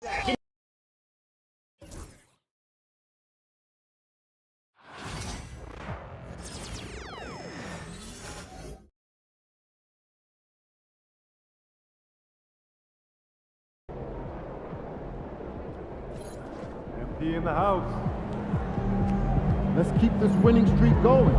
MP in the house. Let's keep this winning streak going.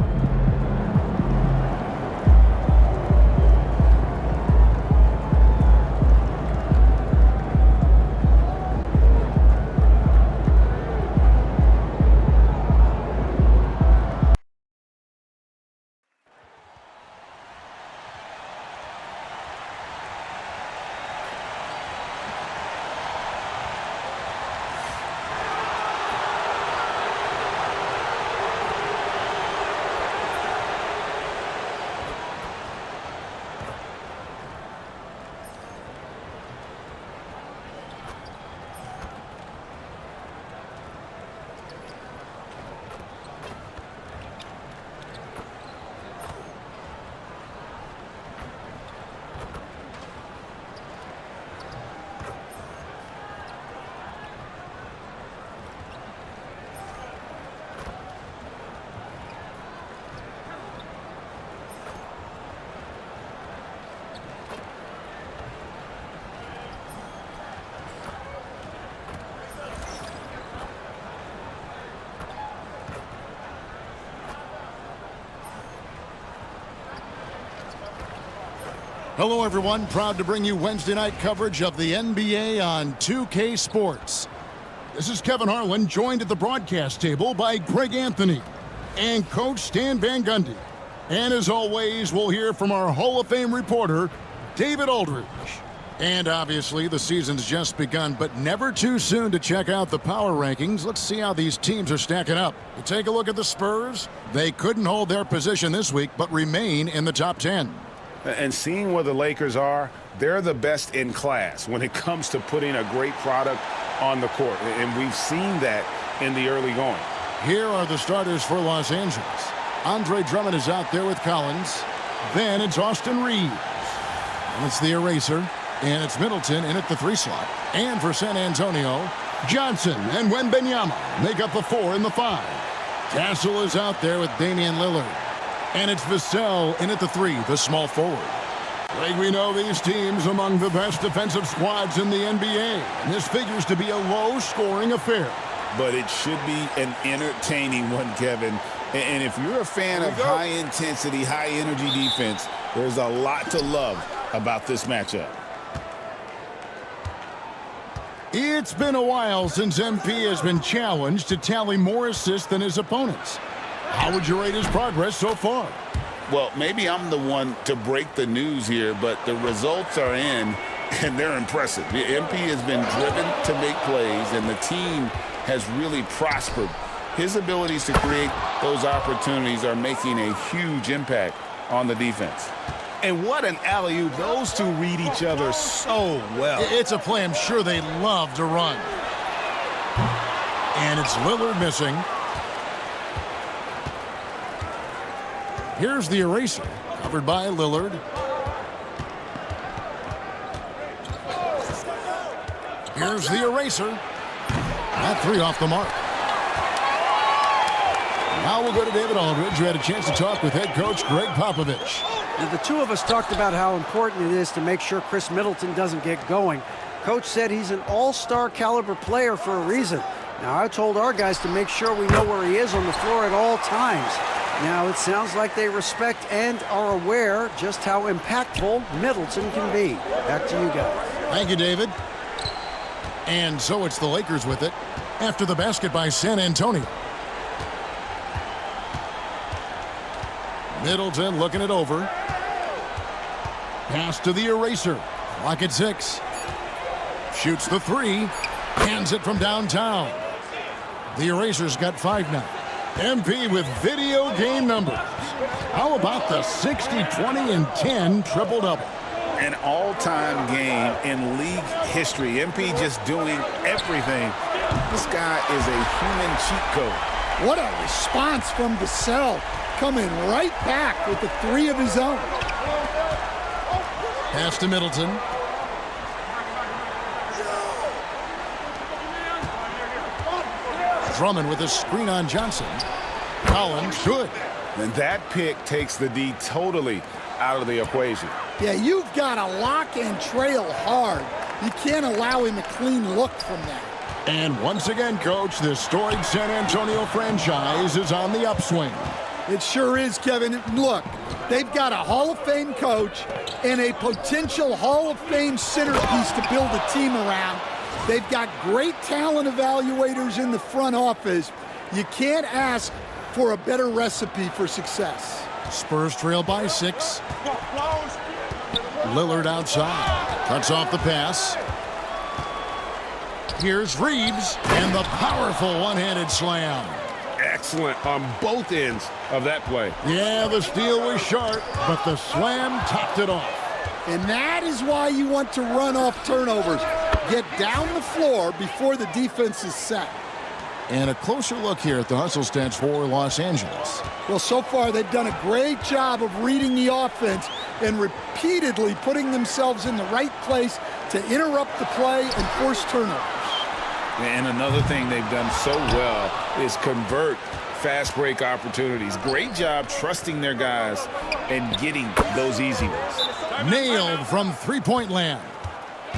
Hello, everyone. Proud to bring you Wednesday night coverage of the NBA on 2K Sports. This is Kevin Harlan, joined at the broadcast table by Greg Anthony and Coach Stan Van Gundy. And as always, we'll hear from our Hall of Fame reporter, David Aldridge. And obviously, the season's just begun, but never too soon to check out the power rankings. Let's see how these teams are stacking up. To take a look at the Spurs, they couldn't hold their position this week, but remain in the top 10. And seeing where the Lakers are, they're the best in class when it comes to putting a great product on the court. And we've seen that in the early going. Here are the starters for Los Angeles. Andre Drummond is out there with Collins. Then it's Austin Reeves. And it's the eraser. And it's Middleton in at the 3 slot. And for San Antonio, Johnson and Wembanyama make up the 4 and the 5. Castle is out there with Damian Lillard. And it's Vassell in at the 3, the small forward. Like we know, these teams among the best defensive squads in the NBA. And this figures to be a low-scoring affair. But it should be an entertaining one, Kevin. And if you're a fan of high-intensity, high-energy defense, there's a lot to love about this matchup. It's been a while since MP has been challenged to tally more assists than his opponents. How would you rate his progress so far? Well, maybe I'm the one to break the news here, but the results are in, and they're impressive. The MP has been driven to make plays, and the team has really prospered. His abilities to create those opportunities are making a huge impact on the defense. And what an alley-oop. Those two read each other so well. It's a play I'm sure they love to run. And it's Lillard missing. Here's the eraser, covered by Lillard. Here's the eraser. That 3 off the mark. Now we'll go to David Aldridge, who had a chance to talk with head coach Greg Popovich. Now, the two of us talked about how important it is to make sure Chris Middleton doesn't get going. Coach said he's an all-star caliber player for a reason. Now, I told our guys to make sure we know where he is on the floor at all times. Now, it sounds like they respect and are aware just how impactful Middleton can be. Back to you guys. Thank you, David. And so it's the Lakers with it after the basket by San Antonio. Middleton looking it over. Pass to the eraser. Clock at 6. Shoots the 3. Hands it from downtown. The eraser's got 5 now. MP with video game numbers. How about the 60, 20, and 10 triple-double? An all-time game in league history. MP just doing everything. This guy is a human cheat code. What a response from Vassell, coming right back with the 3 of his own. Pass to Middleton. Drummond with a screen on Johnson. Collins, good. And that pick takes the D totally out of the equation. Yeah, you've got to lock and trail hard. You can't allow him a clean look from that. And once again, Coach, the storied San Antonio franchise is on the upswing. It sure is, Kevin. Look, they've got a Hall of Fame coach and a potential Hall of Fame centerpiece to build a team around. They've got great talent evaluators in the front office. You can't ask for a better recipe for success. Spurs trail by 6. Lillard outside. Cuts off the pass. Here's Reeves and the powerful one-handed slam. Excellent on both ends of that play. Yeah, the steal was sharp, but the slam topped it off. And that is why you want to run off turnovers. Get down the floor before the defense is set. And a closer look here at the hustle stats for Los Angeles. Well, so far they've done a great job of reading the offense and repeatedly putting themselves in the right place to interrupt the play and force turnovers. And another thing they've done so well is convert fast break opportunities. Great job trusting their guys and getting those easy ones. Nailed from three-point land.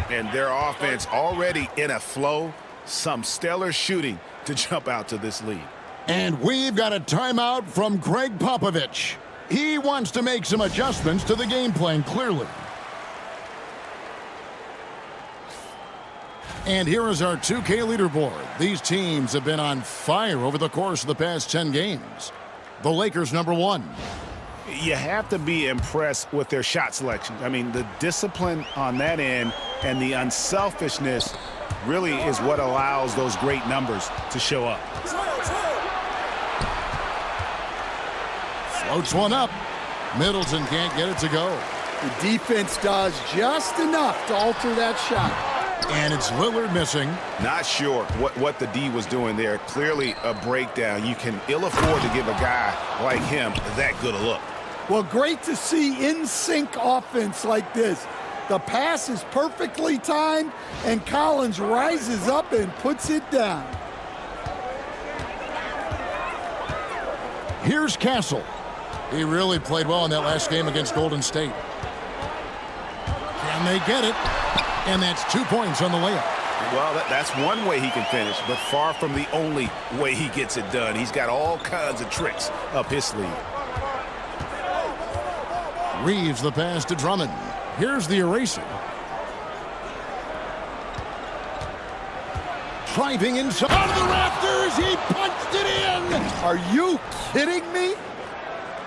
And their offense already in a flow. Some stellar shooting to jump out to this lead. And we've got a timeout from Greg Popovich. He wants to make some adjustments to the game plan, clearly. And here is our 2K leaderboard. These teams have been on fire over the course of the past 10 games. The Lakers, number 1. You have to be impressed with their shot selection. I mean, the discipline on that end and the unselfishness really is what allows those great numbers to show up. Floats one up. Middleton can't get it to go. The defense does just enough to alter that shot. And it's Lillard missing. Not sure what the D was doing there. Clearly a breakdown. You can ill afford to give a guy like him that good a look. Well, great to see in-sync offense like this. The pass is perfectly timed, and Collins rises up and puts it down. Here's Castle. He really played well in that last game against Golden State. Can they get it? And that's 2 points on the layup. Well, that's one way he can finish, but far from the only way he gets it done. He's got all kinds of tricks up his sleeve. Reeves the pass to Drummond. Here's the eraser. Driving inside the rafters. He punched it in. Are you kidding me?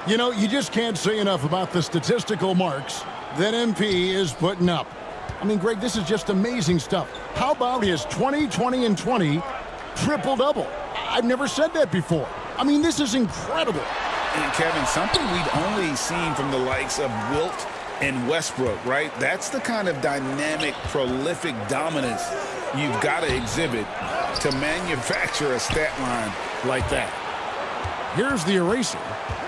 You know, you just can't say enough about the statistical marks that MP is putting up. I mean, Greg, this is just amazing stuff. How about his 20, 20, and 20 triple-double? I've never said that before. I mean, this is incredible. And Kevin, something we've only seen from the likes of Wilt and Westbrook, right? That's the kind of dynamic, prolific dominance you've got to exhibit to manufacture a stat line like that. Here's the eraser.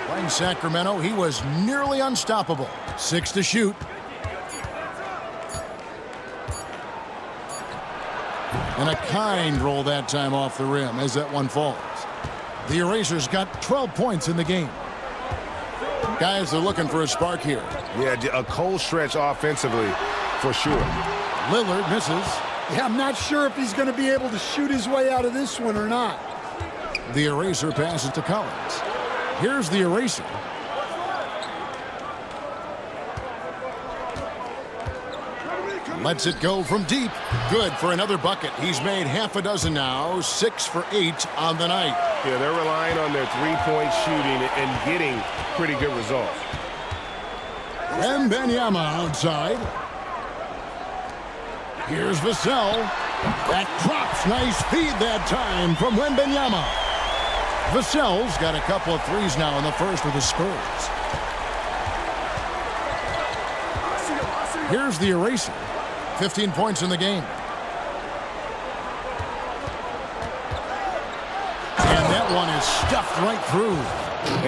Playing Sacramento, he was nearly unstoppable. 6 to shoot. And a kind roll that time off the rim as that one falls. The eraser's got 12 points in the game. Guys are looking for a spark here. Yeah, a cold stretch offensively for sure. Lillard misses. Yeah, I'm not sure if he's going to be able to shoot his way out of this one or not. The eraser passes to Collins. Here's the eraser. Lets it go from deep. Good for another bucket. He's made half a dozen now. 6 for 8 on the night. Yeah, they're relying on their three-point shooting and getting pretty good results. Wembanyama outside. Here's Vassell. That drops. Nice feed that time from Wembanyama. Vassell's got a couple of threes now in the first with the Spurs. Here's the eraser. 15 points in the game. And that one is stuffed right through.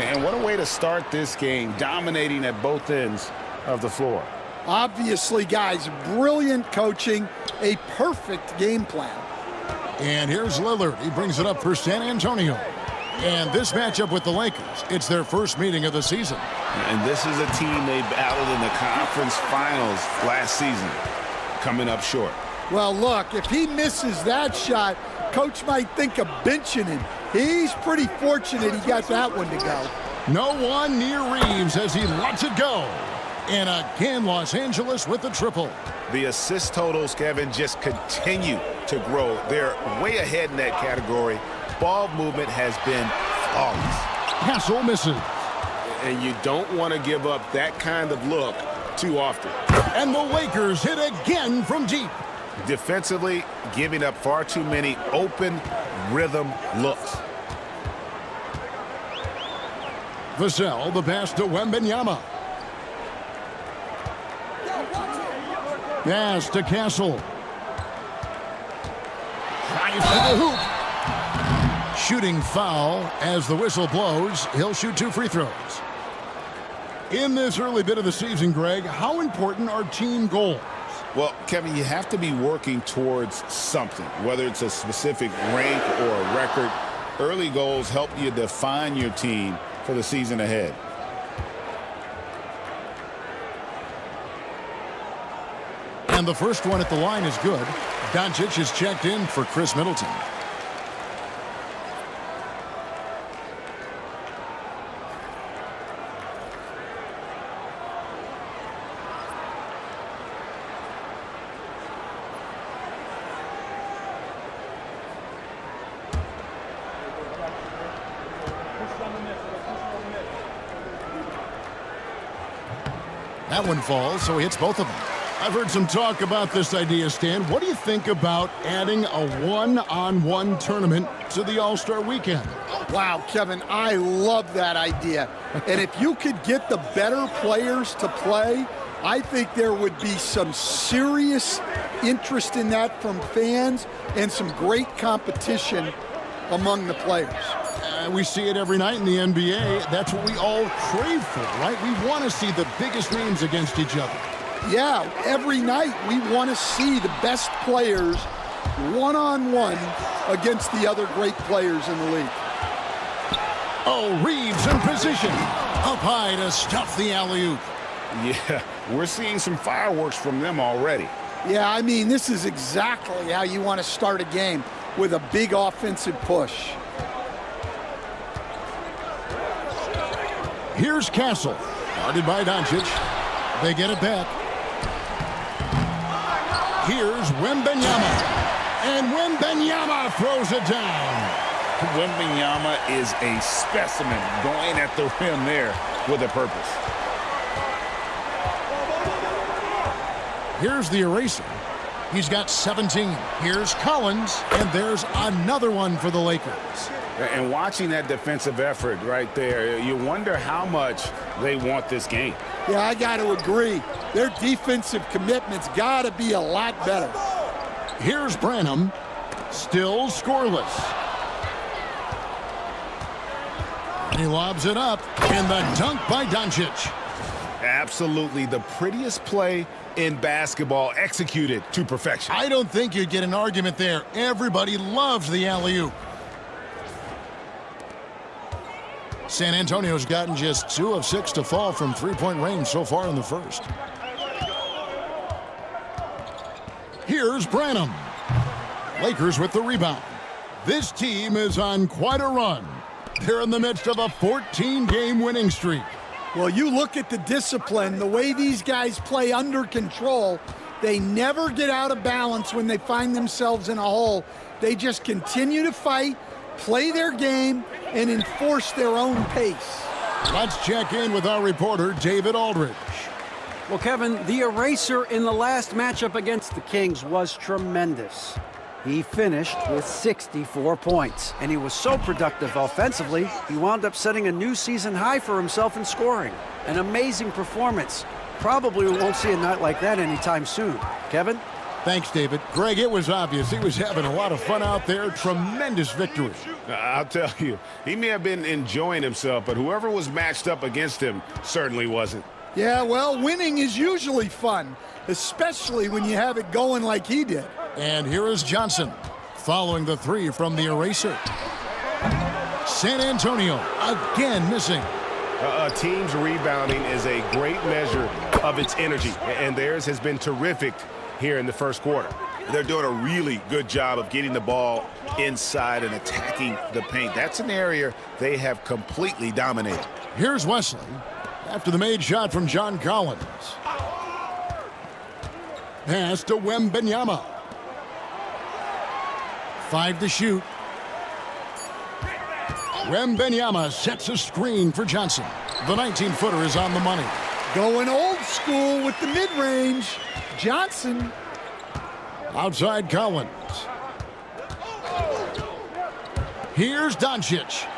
And what a way to start this game, dominating at both ends of the floor. Obviously, guys, brilliant coaching, a perfect game plan. And here's Lillard. He brings it up for San Antonio. And this matchup with the Lakers, it's their first meeting of the season. And this is a team they battled in the conference finals last season, coming up short. Well, look, if he misses that shot, coach might think of benching him. He's pretty fortunate he got that one to go. No one near Reeves as he lets it go. And again, Los Angeles with the triple. The assist totals, Kevin, just continue to grow. They're way ahead in that category. Ball movement has been flawless. Castle misses. And you don't want to give up that kind of look too often. And the Lakers hit again from deep. Defensively, giving up far too many open rhythm looks. Vassell, the pass to Wembanyama. Pass to Castle. Drives to the hoop. Shooting foul as the whistle blows. He'll shoot 2 free throws. In this early bit of the season, Greg, how important are team goals? Well, Kevin, you have to be working towards something, whether it's a specific rank or a record. Early goals help you define your team for the season ahead. And the first one at the line is good. Doncic is checked in for Chris Middleton. That one falls, so he hits both of them. I've heard some talk about this idea, Stan. What do you think about adding a one-on-one tournament to the All-Star Weekend? Wow, Kevin, I love that idea. And if you could get the better players to play, I think there would be some serious interest in that from fans and some great competition among the players. We see it every night in the NBA. That's what we all crave for, right? We want to see the biggest names against each other. Yeah, every night we want to see the best players one-on-one against the other great players in the league. Oh, Reeves in position. Up high to stuff the alley-oop. Yeah, we're seeing some fireworks from them already. Yeah, I mean, this is exactly how you want to start a game, with a big offensive push. Here's Castle, guarded by Doncic. They get it back. Here's Wembanyama, and Wembanyama throws it down. Wembanyama is a specimen going at the rim there with a purpose. Here's the eraser. He's got 17. Here's Collins, and there's another one for the Lakers. And watching that defensive effort right there, you wonder how much they want this game. Yeah, I got to agree. Their defensive commitment's got to be a lot better. Here's Branham, still scoreless. He lobs it up, and the dunk by Doncic. Absolutely the prettiest play in basketball, executed to perfection. I don't think you'd get an argument there. Everybody loves the alley-oop. San Antonio's gotten just 2 of 6 to fall from three-point range so far in the first. Here's Branham. Lakers with the rebound. This team is on quite a run. They're in the midst of a 14-game winning streak. Well, you look at the discipline, the way these guys play under control, they never get out of balance when they find themselves in a hole. They just continue to fight, play their game, and enforce their own pace. Let's check in with our reporter, David Aldridge. Well, Kevin, the eraser in the last matchup against the Kings was tremendous. He finished with 64 points, and he was so productive offensively, he wound up setting a new season high for himself in scoring. An amazing performance. Probably won't see a night like that anytime soon. Kevin? Thanks, David. Greg, it was obvious he was having a lot of fun out there. Tremendous victory. I'll tell you, he may have been enjoying himself, but whoever was matched up against him certainly wasn't. Yeah, well, winning is usually fun, especially when you have it going like he did. And here is Johnson. following the three from the eraser. San Antonio again missing. A team's rebounding is a great measure of its energy, and theirs has been terrific here in the first quarter. They're doing a really good job of getting the ball inside and attacking the paint. That's an area they have completely dominated. Here's Wesley after the made shot from John Collins. Pass to Wembanyama. 5 to shoot. Wembanyama sets a screen for Johnson. The 19-footer is on the money. Going old school with the mid-range. Johnson. Outside Collins. Here's Doncic.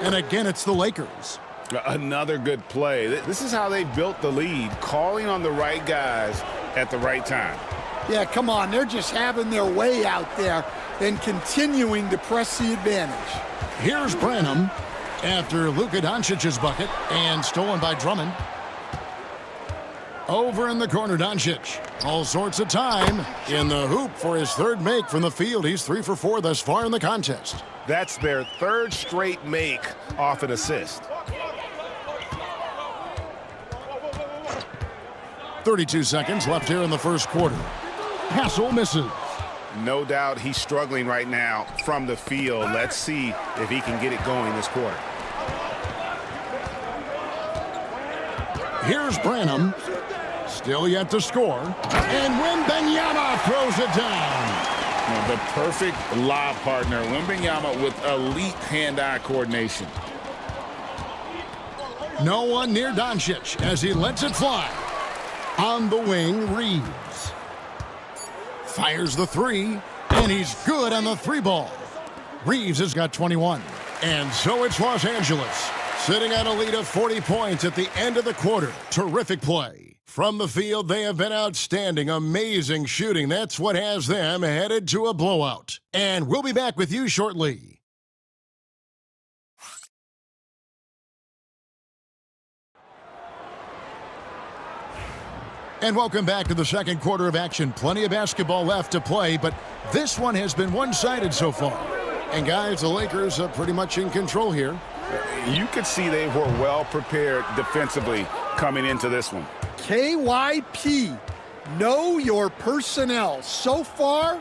And again, it's the Lakers. Another good play. This is how they built the lead, calling on the right guys at the right time. Yeah, come on. They're just having their way out there and continuing to press the advantage. Here's Branham after Luka Doncic's bucket and stolen by Drummond. Over in the corner, Doncic. All sorts of time in the hoop for his third make from the field. He's 3 for 4 thus far in the contest. That's their third straight make off an assist. 32 seconds left here in the first quarter. Hassel misses. No doubt he's struggling right now from the field. Let's see if he can get it going this quarter. Here's Branham. Still yet to score. And Wembanyama throws it down. The perfect lob partner. Wembanyama with elite hand-eye coordination. No one near Doncic as he lets it fly. On the wing, Reeves. Fires the three, and he's good on the three ball. Reeves has got 21. And so it's Los Angeles, sitting at a lead of 40 points at the end of the quarter. Terrific play. From the field, they have been outstanding, amazing shooting. That's what has them headed to a blowout. And we'll be back with you shortly. And welcome back to the second quarter of action. Plenty of basketball left to play, but this one has been one-sided so far. And guys, the Lakers are pretty much in control here. You could see they were well prepared defensively coming into this one. KYP, know your personnel. So far,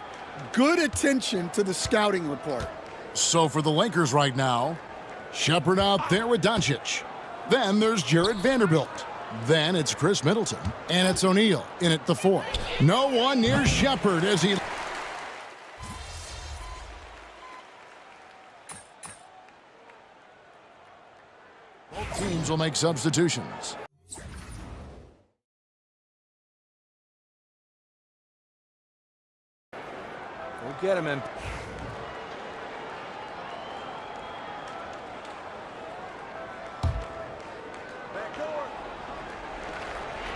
good attention to the scouting report. So for the Lakers right now, Shepherd out there with Doncic. Then there's Jared Vanderbilt. Then it's Chris Middleton, and it's O'Neal in at the 4. No one near Shepherd as he... Both teams will make substitutions. Go get him, man.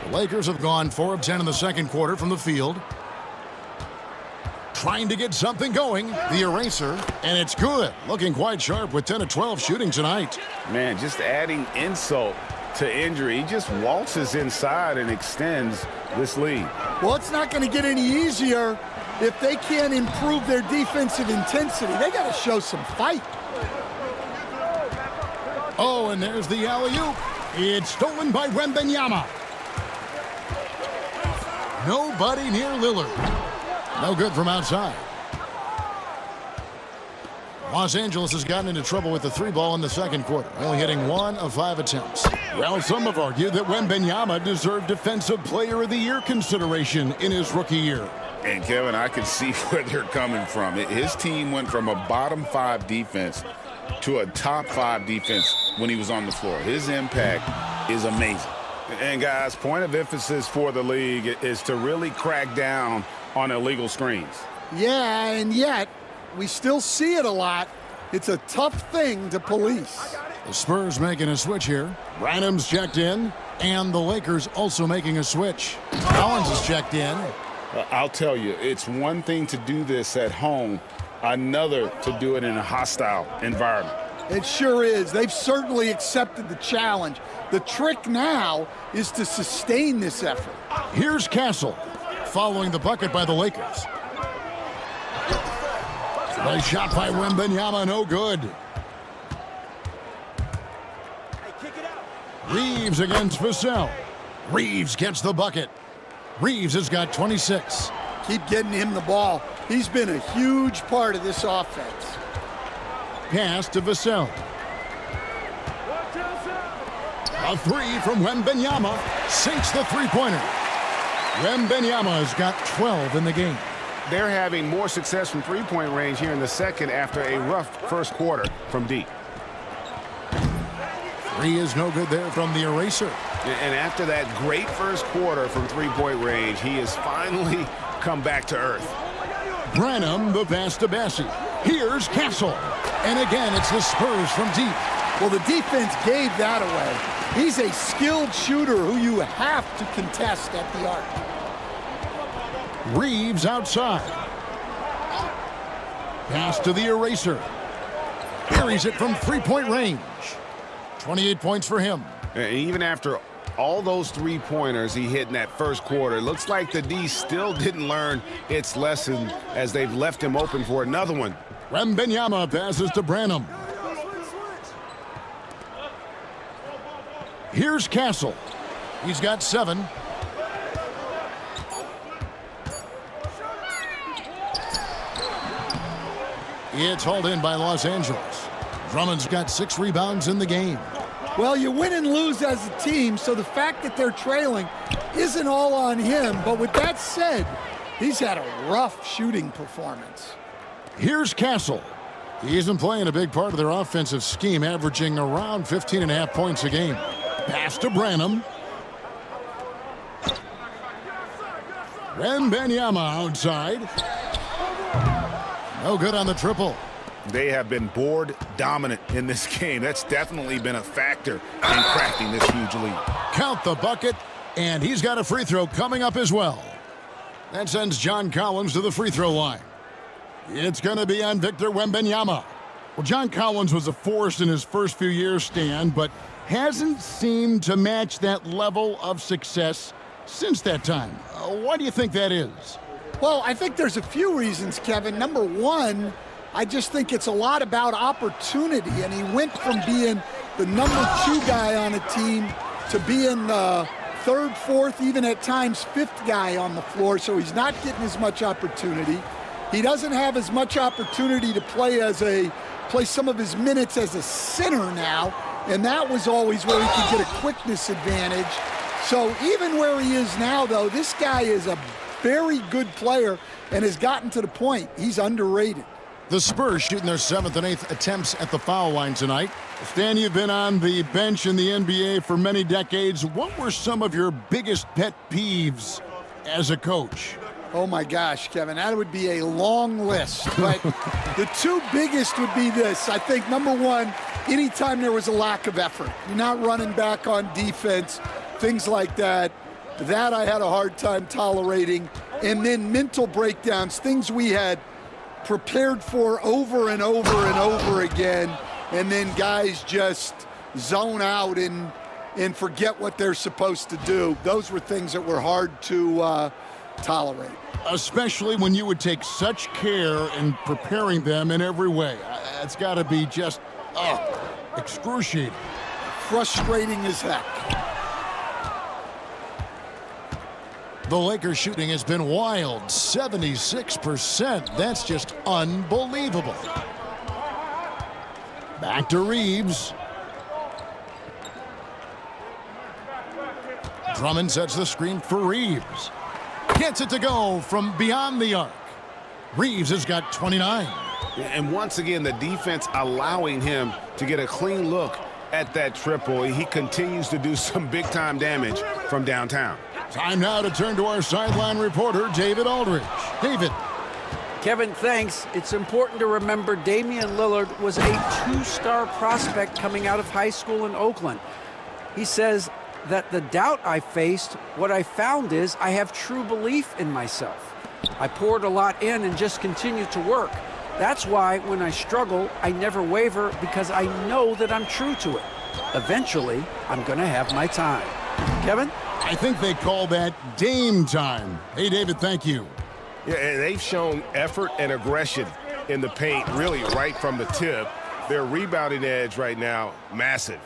The Lakers have gone 4 of 10 in the second quarter from the field. Trying to get something going. The eraser, and it's good. Looking quite sharp with 10 of 12 shooting tonight. Man, just adding insult to injury. He just waltzes inside and extends this lead. Well, it's not going to get any easier if they can't improve their defensive intensity. They got to show some fight. Oh, and there's the alley-oop. It's stolen by Wembanyama. Nobody near Lillard. No good from outside. Los Angeles has gotten into trouble with the three ball in the second quarter, only hitting 1 of 5 attempts. Well, some have argued that Wembanyama deserved Defensive Player of the Year consideration in his rookie year. And, Kevin, I can see where they're coming from. His team went from a bottom 5 defense to a top 5 defense when he was on the floor. His impact is amazing. And, guys, point of emphasis for the league is to really crack down on illegal screens. Yeah, and yet we still see it a lot. It's a tough thing to police. The Spurs making a switch here. Branham's checked in, and the Lakers also making a switch. Collins is checked in. I'll tell you, it's one thing to do this at home, another to do it in a hostile environment. It sure is. They've certainly accepted the challenge. The trick now is to sustain this effort. Here's Castle, following the bucket by the Lakers. The shot by Wembanyama, no good. Reeves against Vassell. Reeves gets the bucket. Reeves has got 26. Keep getting him the ball. He's been a huge part of this offense. Pass to Vassell. A three from Wembanyama. Sinks the three-pointer. Wembanyama has got 12 in the game. They're having more success from three-point range here in the second after a rough first quarter from deep. Three is no good there from the eraser. And after that great first quarter from three-point range, he has finally come back to earth. Branham, the pass to Bassie. Here's Castle. And again, it's the Spurs from deep. Well, the defense gave that away. He's a skilled shooter who you have to contest at the arc. Reeves outside. Pass to the eraser. Buries it from three-point range. 28 points for him. And even after all those three-pointers he hit in that first quarter, it looks like the D still didn't learn its lesson as they've left him open for another one. Wembanyama passes to Branham. Here's Castle. He's got 7. It's hauled in by Los Angeles. Drummond's got 6 rebounds in the game. Well, you win and lose as a team, so the fact that they're trailing isn't all on him. But with that said, he's had a rough shooting performance. Here's Castle. He isn't playing a big part of their offensive scheme, averaging around 15.5 points a game. Pass to Branham. Wembanyama outside. No good on the triple. They have been board dominant in this game. That's definitely been a factor in crafting this huge lead. Count the bucket, and he's got a free throw coming up as well. That sends John Collins to the free throw line. It's going to be on Victor Wembanyama. Well, John Collins was a force in his first few years, Stan, but hasn't seemed to match that level of success since that time. Why do you think that is? Well, I think there's a few reasons, Kevin. Number one, I just think it's a lot about opportunity, and he went from being the number 2 guy on a team to being the 3rd, 4th, even at times 5th guy on the floor, so he's not getting as much opportunity. He doesn't have as much opportunity to play some of his minutes as a center now, and that was always where he could get a quickness advantage. So even where he is now, though, this guy is a very good player and has gotten to the point he's underrated. The Spurs shooting their 7th and 8th attempts at the foul line tonight. Stan, you've been on the bench in the NBA for many decades. What were some of your biggest pet peeves as a coach? Oh my gosh, Kevin, that would be a long list. But the 2 biggest would be this. I think number 1, anytime there was a lack of effort, you're not running back on defense, things like that. That I had a hard time tolerating. And then mental breakdowns, things we had prepared for over and over and over again, and then guys just zone out and forget what they're supposed to do. Those were things that were hard to tolerate. Especially when you would take such care in preparing them in every way. It's got to be just excruciating. Frustrating as heck. The Lakers shooting has been wild, 76%. That's just unbelievable. Back to Reeves. Drummond sets the screen for Reeves. Gets it to go from beyond the arc. Reeves has got 29. And once again, the defense allowing him to get a clean look at that triple. He continues to do some big-time damage from downtown. Time now to turn to our sideline reporter, David Aldridge. David. Kevin, thanks. It's important to remember Damian Lillard was a 2-star prospect coming out of high school in Oakland. He says that the doubt I faced, what I found is I have true belief in myself. I poured a lot in and just continued to work. That's why when I struggle, I never waver because I know that I'm true to it. Eventually, I'm going to have my time. Kevin? I think they call that Dame time. Hey, David, thank you. Yeah, and they've shown effort and aggression in the paint, really right from the tip. Their rebounding edge right now, massive.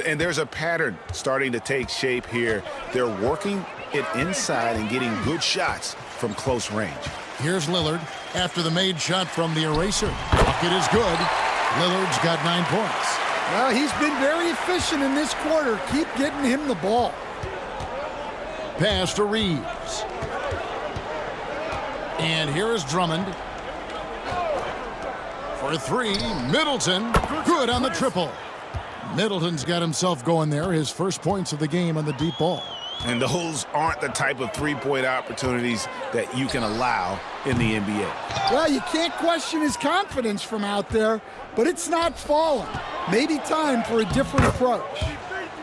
And there's a pattern starting to take shape here. They're working it inside and getting good shots from close range. Here's Lillard after the made shot from the eraser. Bucket is good. Lillard's got 9 points. Well, he's been very efficient in this quarter. Keep getting him the ball. Pass to Reeves. And here is Drummond. For 3, Middleton. Good on the triple. Middleton's got himself going there. His first points of the game on the deep ball. And those aren't the type of three-point opportunities that you can allow in the NBA. Well, you can't question his confidence from out there, but it's not falling. Maybe time for a different approach.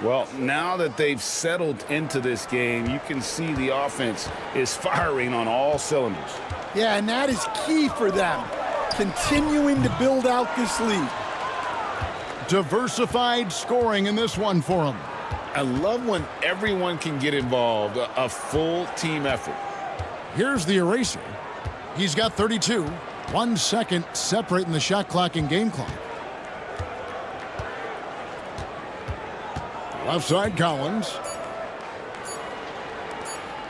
Well, now that they've settled into this game, you can see the offense is firing on all cylinders. Yeah, and that is key for them, continuing to build out this lead. Diversified scoring in this one for him. I love when everyone can get involved, a full team effort. Here's the eraser. He's got 32. 1 second separating the shot clock and game clock. Left side Collins.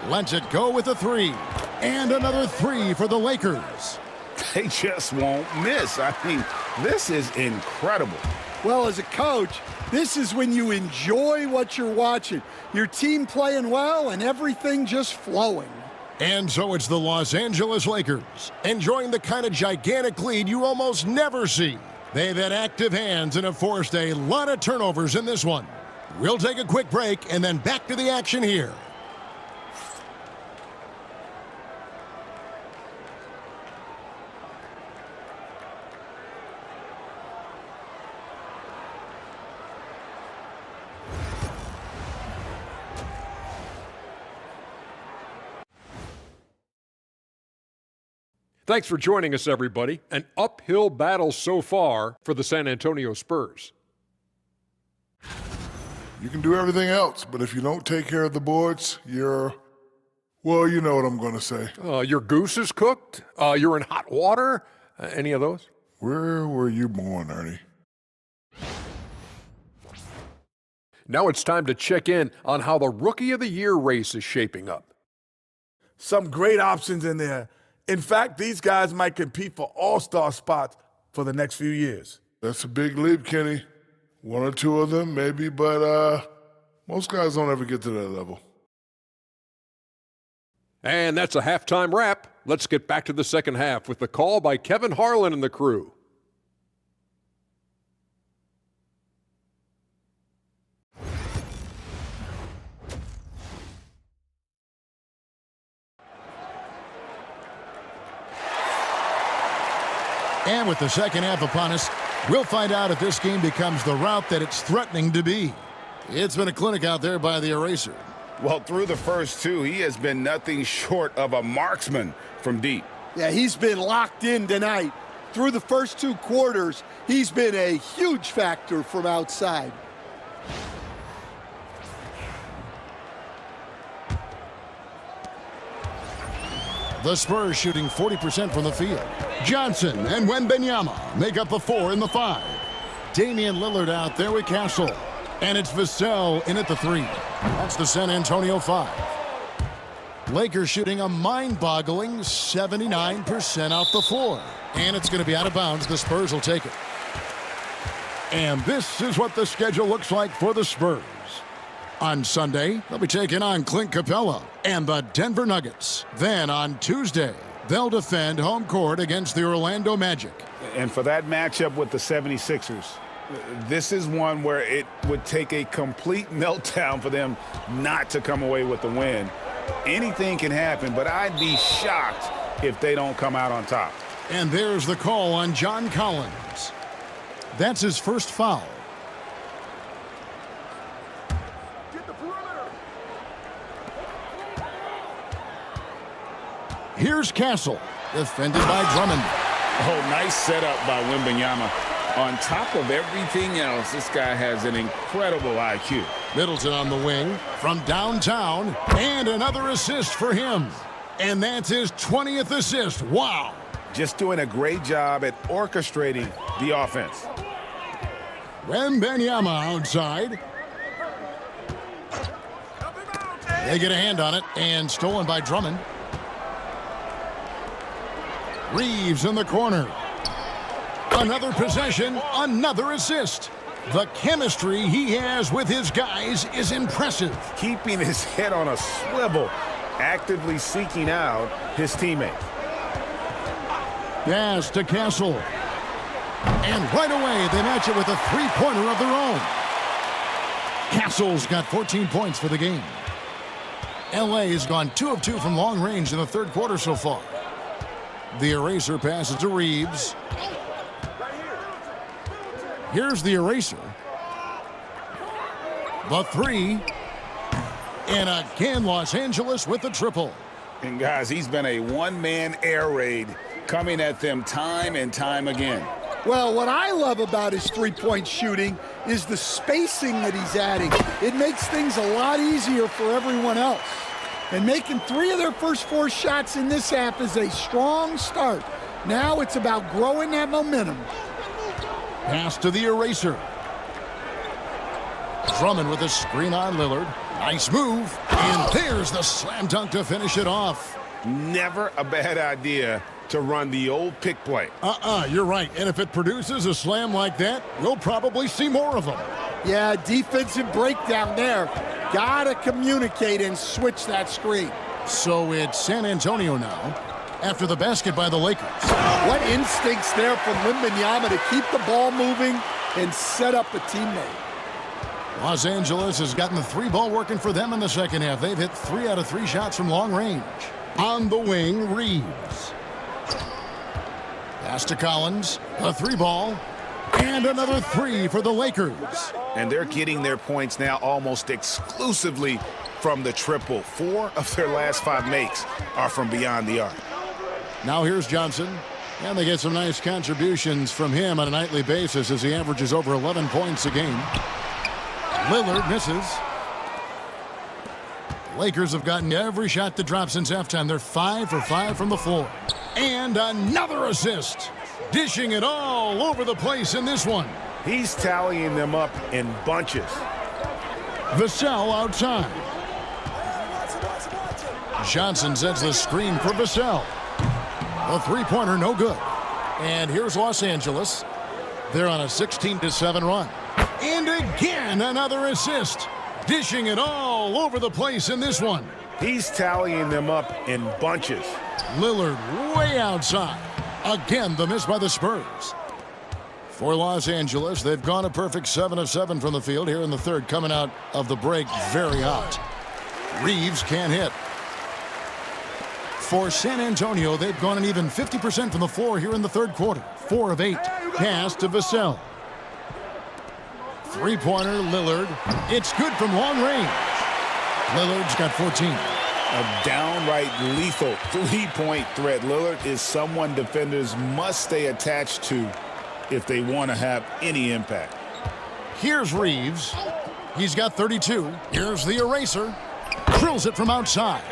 Lets it go with a 3. And another 3 for the Lakers. They just won't miss. I mean, this is incredible. Well, as a coach, this is when you enjoy what you're watching. Your team playing well and everything just flowing. And so it's the Los Angeles Lakers, enjoying the kind of gigantic lead you almost never see. They've had active hands and have forced a lot of turnovers in this one. We'll take a quick break and then back to the action here. Thanks for joining us, everybody. An uphill battle so far for the San Antonio Spurs. You can do everything else, but if you don't take care of the boards, well, you know what I'm going to say. Your goose is cooked? You're in hot water? Any of those? Where were you born, Ernie? Now it's time to check in on how the Rookie of the Year race is shaping up. Some great options in there. In fact, these guys might compete for all-star spots for the next few years. That's a big leap, Kenny. 1 or 2 of them, maybe, but most guys don't ever get to that level. And that's a halftime wrap. Let's get back to the second half with the call by Kevin Harlan and the crew. And with the second half upon us, we'll find out if this game becomes the route that it's threatening to be. It's been a clinic out there by the eraser. Well, through the first 2, he has been nothing short of a marksman from deep. Yeah, he's been locked in tonight. Through the first 2 quarters, he's been a huge factor from outside. The Spurs shooting 40% from the field. Johnson and Wembanyama make up the 4 and the 5. Damian Lillard out there with Castle. And it's Vassell in at the 3. That's the San Antonio 5. Lakers shooting a mind-boggling 79% out the floor. And it's going to be out of bounds. The Spurs will take it. And this is what the schedule looks like for the Spurs. On Sunday, they'll be taking on Clint Capella and the Denver Nuggets. Then on Tuesday, they'll defend home court against the Orlando Magic. And for that matchup with the 76ers, this is one where it would take a complete meltdown for them not to come away with the win. Anything can happen, but I'd be shocked if they don't come out on top. And there's the call on John Collins. That's his first foul. Here's Castle, defended by Drummond. Oh, nice setup by Wembanyama. On top of everything else, this guy has an incredible IQ. Middleton on the wing from downtown, and another assist for him. And that's his 20th assist. Wow. just doing a great job at orchestrating the offense. Wembanyama outside. They get a hand on it, and stolen by Drummond. Reeves in the corner. Another possession, another assist. The chemistry he has with his guys is impressive. Keeping his head on a swivel, actively seeking out his teammates. Pass to Castle. And right away, they match it with a three-pointer of their own. Castle's got 14 points for the game. LA has gone 2 of 2 from long range in the third quarter so far. The eraser passes to Reeves. Here's the eraser. The three. And again, Los Angeles with the triple. And guys, he's been a one-man air raid coming at them time and time again. Well, what I love about his three-point shooting is the spacing that he's adding. It makes things a lot easier for everyone else. And making 3 of their first 4 shots in this half is a strong start. Now it's about growing that momentum. Pass to the eraser. Drummond with a screen on Lillard. Nice move. And there's the slam dunk to finish it off. Never a bad idea to run the old pick play. You're right. And if it produces a slam like that, we'll probably see more of them. Yeah, defensive breakdown there. Gotta communicate and switch that screen. So it's San Antonio now after the basket by the Lakers. What instincts there from Wembanyama to keep the ball moving and set up a teammate. Los Angeles has gotten the 3-ball working for them in the second half. They've hit 3 out of 3 shots from long range. On the wing, Reeves. Pass to Collins. A 3-ball. And another 3 for the Lakers. And they're getting their points now almost exclusively from the triple. 4 of their last 5 makes are from beyond the arc. Now here's Johnson. And they get some nice contributions from him on a nightly basis as he averages over 11 points a game. Lillard misses. The Lakers have gotten every shot to drop since halftime. They're 5 for 5 from the floor. And another assist. Dishing it all over the place in this one. He's tallying them up in bunches. Vassell outside. Johnson sets the screen for Vassell. A three-pointer, no good. And here's Los Angeles. They're on a 16-7 run. And again, another assist. Dishing it all over the place in this one. He's tallying them up in bunches. Lillard way outside. Again, the miss by the Spurs. For Los Angeles, they've gone a perfect 7 of 7 from the field here in the third, coming out of the break very hot. Reeves can't hit. For San Antonio, they've gone an even 50% from the floor here in the third quarter. 4 of 8. Pass to Vassell. Three-pointer, Lillard. It's good from long range. Lillard's got 14. A downright lethal three-point threat. Lillard is someone defenders must stay attached to if they want to have any impact. Here's Reeves. He's got 32. Here's the eraser. Drills it from outside.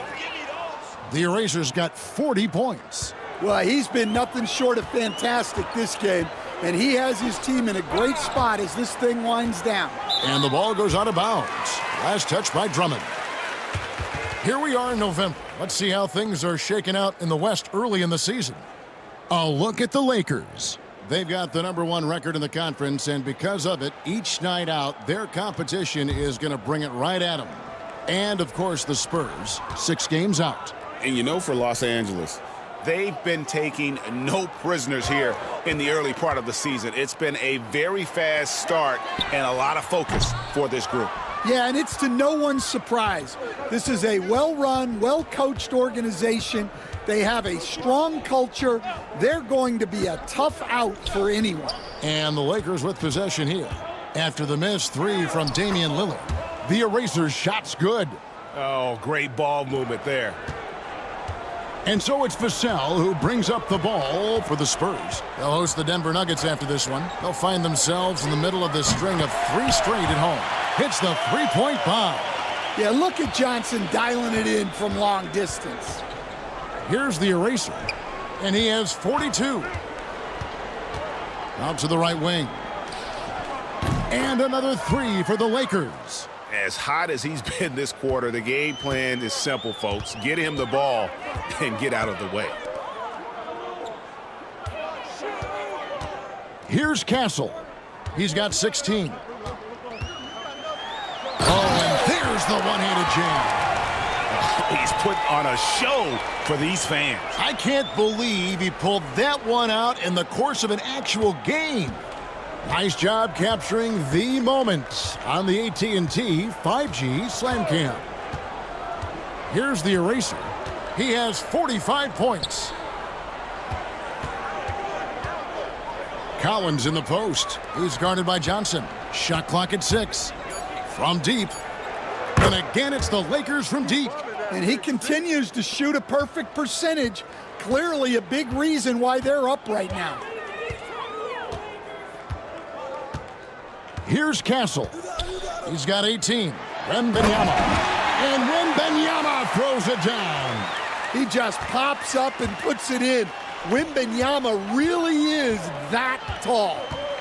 The eraser's got 40 points. Well, he's been nothing short of fantastic this game, and he has his team in a great spot as this thing winds down. And the ball goes out of bounds. Last touch by Drummond. Here we are in November. Let's see how things are shaking out in the West early in the season. A look at the Lakers. They've got the #1 record in the conference, and because of it, each night out, their competition is going to bring it right at them. And, of course, the Spurs, 6 games out. And you know, for Los Angeles, they've been taking no prisoners here in the early part of the season. It's been a very fast start and a lot of focus for this group. Yeah, and it's to no one's surprise. This is a well-run, well-coached organization. They have a strong culture. They're going to be a tough out for anyone. And the Lakers with possession here. After the missed 3 from Damian Lillard, the eraser's shot's good. Oh, great ball movement there. And so it's Vassell who brings up the ball for the Spurs. They'll host the Denver Nuggets after this one. They'll find themselves in the middle of this string of 3 straight at home. Hits the three-point bomb. Yeah, look at Johnson dialing it in from long distance. Here's the eraser. And he has 42. Out to the right wing. And another 3 for the Lakers. As hot as he's been this quarter, the game plan is simple, folks. Get him the ball and get out of the way. Here's Castle. He's got 16. Oh, and there's the one-handed jam. He's put on a show for these fans. I can't believe he pulled that one out in the course of an actual game. Nice job capturing the moment on the AT&T 5G Slam Cam. Here's the eraser. He has 45 points. Collins in the post. He's guarded by Johnson. Shot clock at 6. From deep. And again, it's the Lakers from deep. And he continues to shoot a perfect percentage. Clearly a big reason why they're up right now. Here's Castle. He's got 18. Wembanyama. And Wembanyama throws it down. He just pops up and puts it in. Wembanyama really is that tall.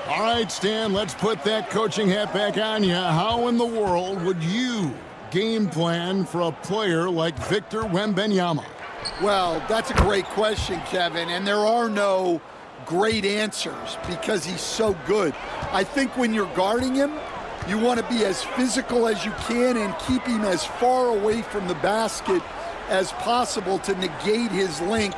All right, Stan, let's put that coaching hat back on you. How in the world would you game plan for a player like Victor Wembanyama? Well, that's a great question, Kevin, and there are no great answers because he's so good. I think when you're guarding him, you want to be as physical as you can and keep him as far away from the basket as possible to negate his length.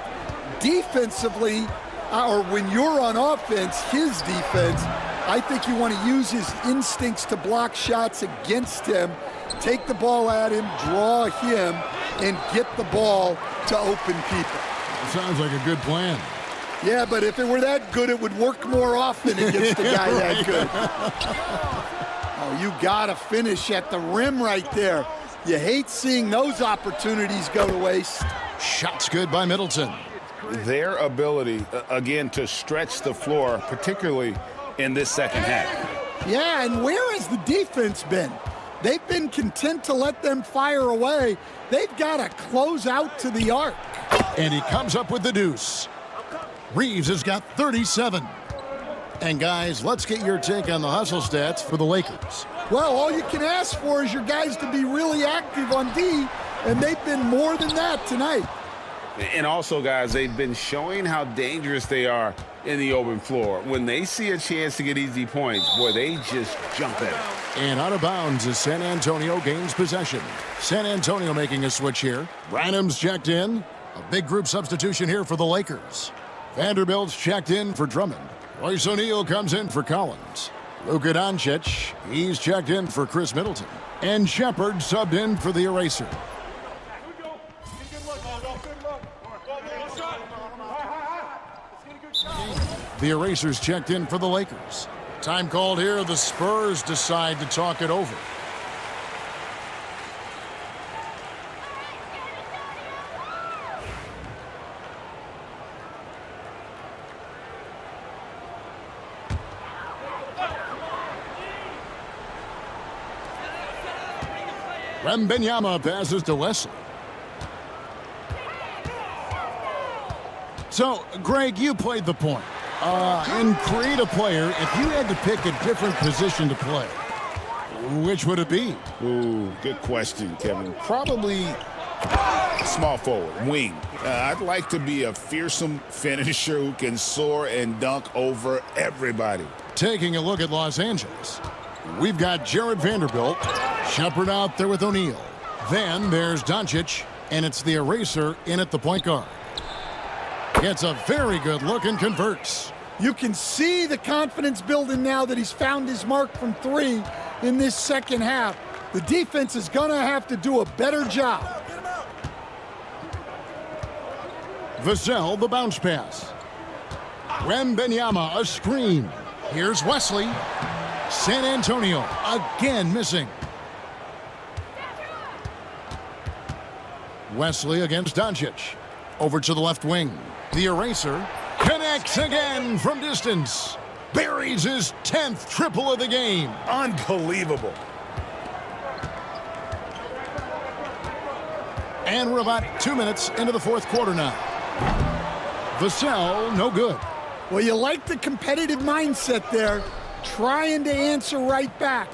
Defensively, or when you're on offense, his defense, I think you want to use his instincts to block shots against him, take the ball at him, draw him, and get the ball to open people. Sounds like a good plan. Yeah, but if it were that good, it would work more often against a guy that good. Oh, you got to finish at the rim right there. You hate seeing those opportunities go to waste. Shot's good by Middleton. Their ability, again, to stretch the floor, particularly in this second half. Yeah, and where has the defense been? They've been content to let them fire away. They've got to close out to the arc. And he comes up with the deuce. Reeves has got 37. And guys, let's get your take on the hustle stats for the Lakers. Well, all you can ask for is your guys to be really active on D, and they've been more than that tonight. And also, guys, they've been showing how dangerous they are in the open floor. When they see a chance to get easy points, boy, they just jump at it. And out of bounds as San Antonio gains possession. San Antonio making a switch here. Branham's checked in. A big group substitution here for the Lakers. Vanderbilt's checked in for Drummond. Royce O'Neal comes in for Collins. Luka Doncic, he's checked in for Chris Middleton. And Shepard subbed in for the eraser. The erasers checked in for the Lakers. Time called here. The Spurs decide to talk it over. Wembanyama passes to Wesley. So, Greg, you played the point. In Create a Player, if you had to pick a different position to play, which would it be? Ooh, good question, Kevin. Probably small forward, wing. I'd like to be a fearsome finisher who can soar and dunk over everybody. Taking a look at Los Angeles, we've got Jared Vanderbilt, Shepard out there with O'Neal. Then there's Doncic, and it's the eraser in at the point guard. Gets a very good look and converts. You can see the confidence building now that he's found his mark from three in this second half. The defense is going to have to do a better job. Vassell, the bounce pass. Wembanyama, a screen. Here's Wesley. San Antonio again missing. Wesley against Doncic. Over to the left wing. The eraser connects again from distance. Buries his 10th triple of the game. Unbelievable. And we're about 2 minutes into the fourth quarter now. Vassell, no good. Well, you like the competitive mindset there, trying to answer right back.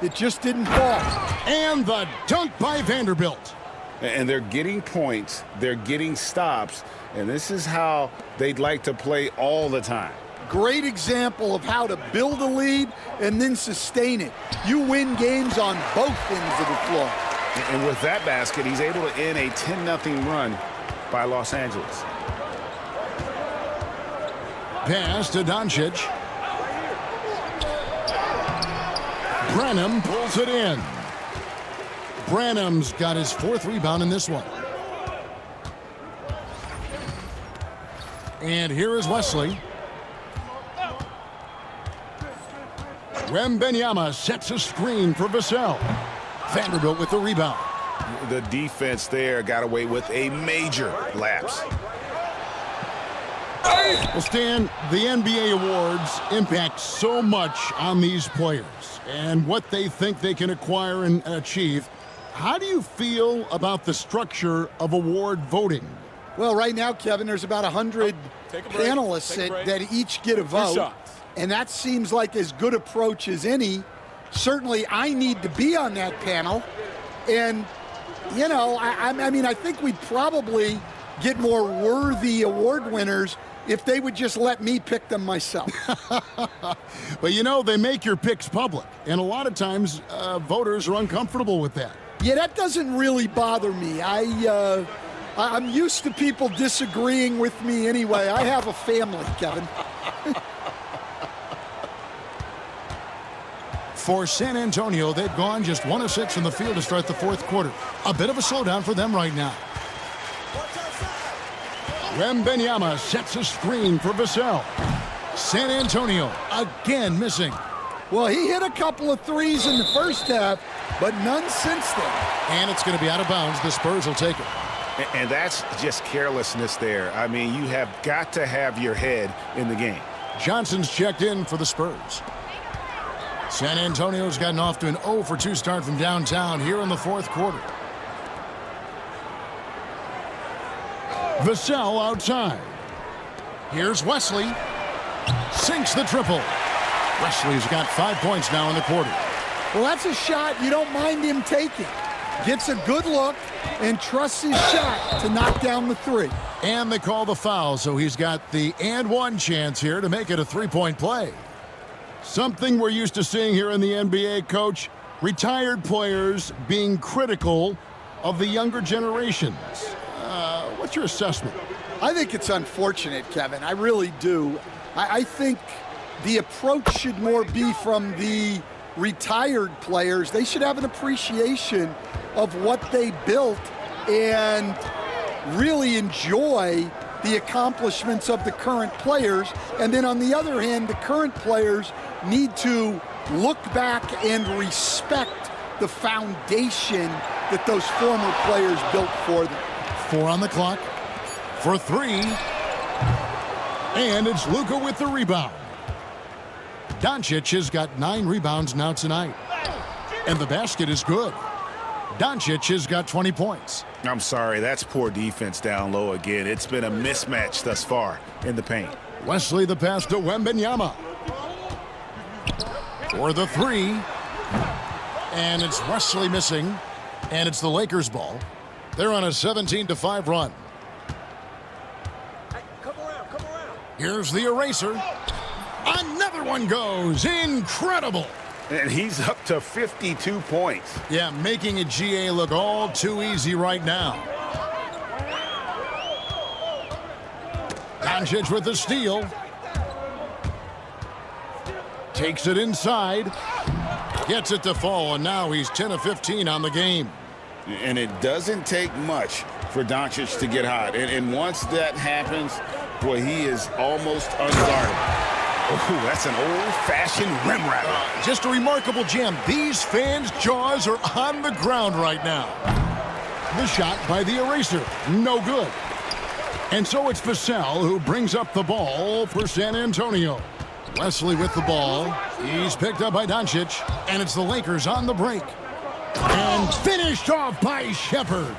It just didn't fall. And the dunk by Vanderbilt. And they're getting points, they're getting stops, and this is how they'd like to play all the time. Great example of how to build a lead and then sustain it. You win games on both ends of the floor. And with that basket, he's able to end a 10-0 run by Los Angeles. Pass to Doncic. Branham pulls it in. Branham's got his 4th rebound in this one. And here is Wesley. Wembanyama sets a screen for Vassell. Vanderbilt with the rebound. The defense there got away with a major lapse. Well, Stan, the NBA awards impact so much on these players and what they think they can acquire and achieve. How do you feel about the structure of award voting? Well, right now, Kevin, there's about 100 panelists that each get a vote. And that seems like as good approach as any. Certainly, I need to be on that panel. And, you know, I mean, I think we'd probably get more worthy award winners if they would just let me pick them myself. But, you know, they make your picks public. And a lot of times, voters are uncomfortable with that. Yeah, that doesn't really bother me. I'm used to people disagreeing with me anyway. I have a family, Kevin. For San Antonio, they've gone just 1 of 6 from the field to start the 4th quarter. A bit of a slowdown for them right now. Wembanyama sets a screen for Vassell. San Antonio again missing. Well, he hit a couple of threes in the first half, but none since then. And it's going to be out of bounds. The Spurs will take it. And that's just carelessness there. I mean, you have got to have your head in the game. Johnson's checked in for the Spurs. San Antonio's gotten off to an 0 for 2 start from downtown here in the 4th quarter. Vassell outside. Here's Wesley. Sinks the triple. Wesley's got 5 points now in the quarter. Well, that's a shot you don't mind him taking. Gets a good look and trusts his shot to knock down the 3. And they call the foul, so he's got the and 1 chance here to make it a 3-point play. Something we're used to seeing here in the NBA, Coach. Retired players being critical of the younger generations. What's your assessment? I think it's unfortunate, Kevin. I really do. I think the approach should more be from the retired players. They should have an appreciation of what they built and really enjoy the accomplishments of the current players. And then on the other hand, the current players need to look back and respect the foundation that those former players built for them. 4 on the clock for 3. And it's Luka with the rebound. Doncic has got 9 rebounds now tonight. And the basket is good. Doncic has got 20 points. I'm sorry, that's poor defense down low again. It's been a mismatch thus far in the paint. Wesley the pass to Wembanyama. For the 3. And it's Wesley missing. And it's the Lakers' ball. They're on a 17-5 run. Here's the eraser. Another one goes. Incredible. And he's up to 52 points. Yeah, making a GA look all too easy right now. Doncic with the steal. Takes it inside. Gets it to fall, and now he's 10 of 15 on the game. And it doesn't take much for Doncic to get hot. And once that happens, boy, he is almost unguardable. Oh, that's an old-fashioned rim rapper. Just a remarkable jam. These fans' jaws are on the ground right now. The shot by the eraser. No good. And so it's Vassell who brings up the ball for San Antonio. Wesley with the ball. He's picked up by Doncic. And it's the Lakers on the break. And finished off by Shepherd.